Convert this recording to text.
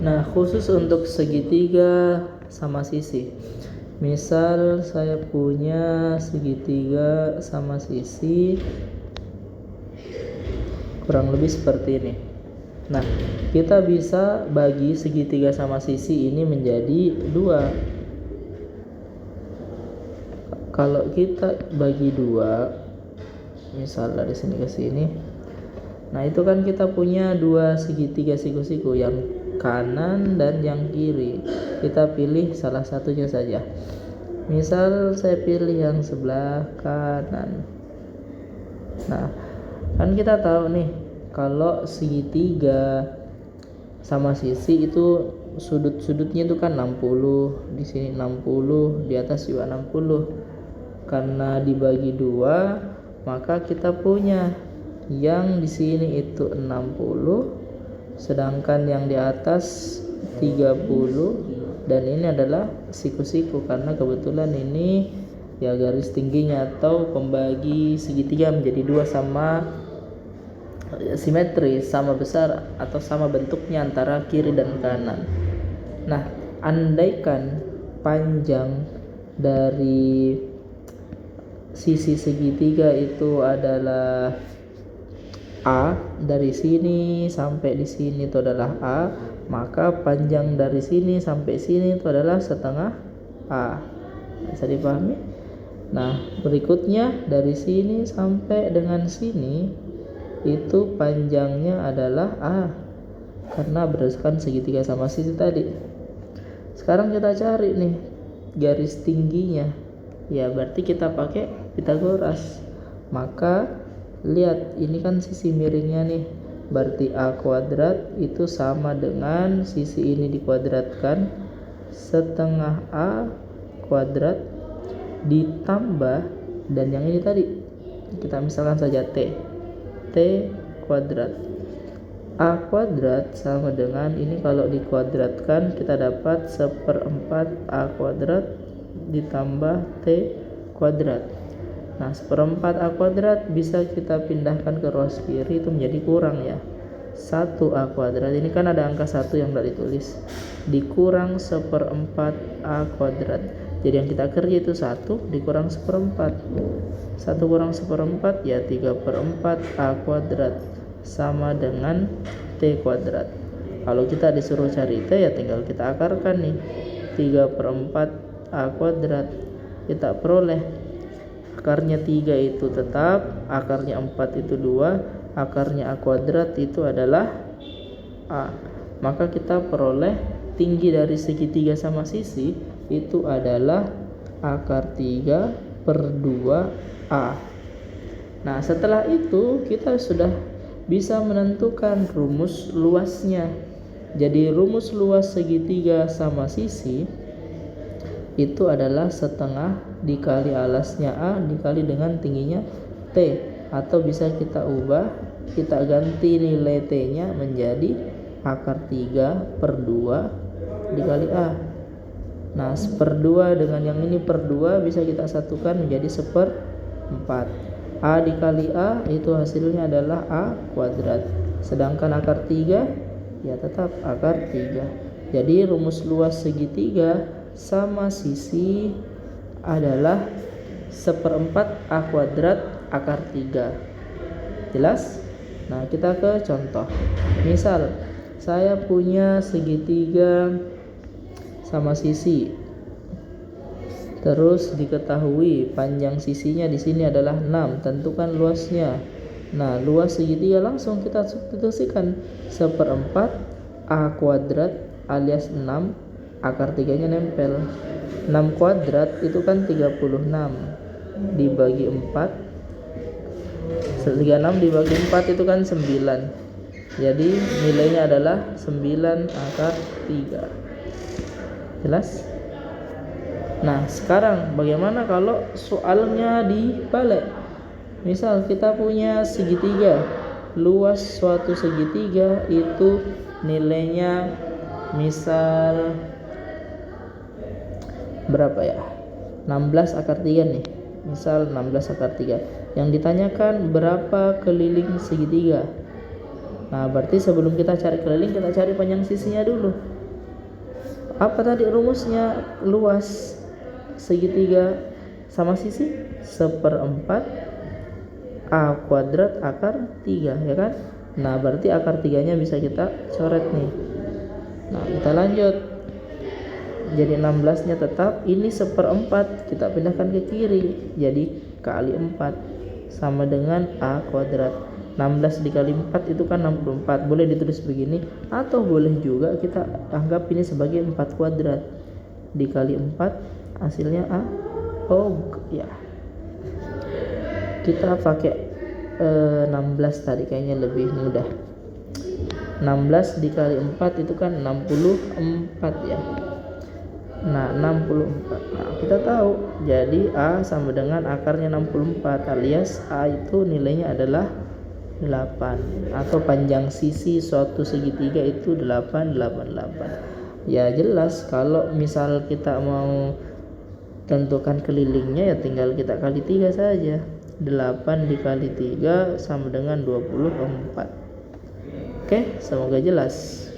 Nah, khusus untuk segitiga sama sisi. Misal saya punya segitiga sama sisi kurang lebih seperti ini. Nah, kita bisa bagi segitiga sama sisi ini menjadi dua. Kalau kita bagi dua, misal dari sini ke sini, nah itu kan kita punya dua segitiga siku-siku, yang kanan dan yang kiri. Kita pilih salah satunya saja. Misal saya pilih yang sebelah kanan. Nah, kan kita tahu nih, kalau segitiga sama sisi itu sudut-sudutnya itu kan 60, di sini 60, di atas juga 60. Karena dibagi dua, maka kita punya yang di sini itu 60, sedangkan yang di atas 30, dan ini adalah siku-siku karena kebetulan ini ya garis tingginya atau pembagi segitiga menjadi dua sama simetris, sama besar atau sama bentuknya antara kiri dan kanan. Nah, andaikan panjang dari sisi segitiga itu adalah A, dari sini sampai di sini itu adalah A, maka panjang dari sini sampai sini itu adalah setengah A. Bisa dipahami? Nah, berikutnya dari sini sampai dengan sini itu panjangnya adalah A, karena berdasarkan segitiga sama sisi tadi. Sekarang kita cari nih garis tingginya. Ya, berarti kita pakai Pitagoras. Maka lihat, ini kan sisi miringnya nih, berarti A kuadrat itu sama dengan sisi ini dikuadratkan setengah A kuadrat ditambah, dan yang ini tadi kita misalkan saja T kuadrat. A kuadrat sama dengan ini, kalau dikuadratkan kita dapat 1/4 A kuadrat ditambah T kuadrat. Nah, 1/4 A kuadrat bisa kita pindahkan ke ruas kiri, itu menjadi kurang ya, 1 A kuadrat. Ini kan ada angka 1 yang tidak ditulis, dikurang 1/4 A kuadrat. Jadi yang kita kerja itu 1 dikurang 1/4. 1 kurang 1/4 ya 3/4 A kuadrat, sama dengan T kuadrat. Kalau kita disuruh cari T, ya tinggal kita akarkan nih, 3/4 A kuadrat. Kita peroleh akarnya 3 itu tetap, akarnya 4 itu 2, akarnya A kuadrat itu adalah A. Maka kita peroleh tinggi dari segitiga sama sisi itu adalah akar 3/2A. Nah, setelah itu kita sudah bisa menentukan rumus luasnya. Jadi rumus luas segitiga sama sisi itu adalah setengah dikali alasnya A dikali dengan tingginya T, atau bisa kita ubah, kita ganti nilai T nya menjadi akar 3/2 dikali A. Nah, 1/2 dengan yang ini per 2 bisa kita satukan menjadi 1/4. A dikali A itu hasilnya adalah A kuadrat, sedangkan akar 3 ya tetap akar 3. Jadi rumus luas segitiga sama sisi adalah 1/4 A kuadrat akar 3. Jelas? Nah, kita ke contoh. Misal saya punya segitiga sama sisi, terus diketahui panjang sisinya di sini adalah 6. Tentukan luasnya. Nah, luas segitiga langsung kita substitusikan, 1/4 A kuadrat alias 6, akar 3 nya nempel. 6 kuadrat itu kan 36 dibagi 4, 36 dibagi 4 itu kan 9. Jadi nilainya adalah 9 akar 3. Jelas? Nah, sekarang bagaimana kalau soalnya dibalik? Misal kita punya segitiga, luas suatu segitiga itu nilainya misal berapa ya, 16 akar 3 nih, misal 16 akar 3. Yang ditanyakan berapa keliling segitiga. Nah, berarti sebelum kita cari keliling, kita cari panjang sisinya dulu. Apa tadi rumusnya? Luas segitiga sama sisi 1/4 A kuadrat akar 3, ya kan? Nah, berarti akar 3-nya bisa kita coret nih. Nah, kita lanjut. Jadi 16-nya tetap, ini 1/4 kita pindahkan ke kiri, jadi kali 4 sama dengan A kuadrat. 16 dikali 4 itu kan 64. Boleh ditulis begini, atau boleh juga kita anggap ini sebagai 4 kuadrat. Dikali 4 hasilnya A. Ya. Kita pakai 16 tadi, kayaknya lebih mudah. 16 dikali 4 itu kan 64 ya. Nah, 64. Nah, kita tahu jadi A sama dengan akarnya 64, alias A itu nilainya adalah 8, atau panjang sisi suatu segitiga itu 8. Ya jelas, kalau misal kita mau tentukan kelilingnya ya tinggal kita kali 3 saja. 8 dikali 3 sama dengan 24. Oke, semoga jelas.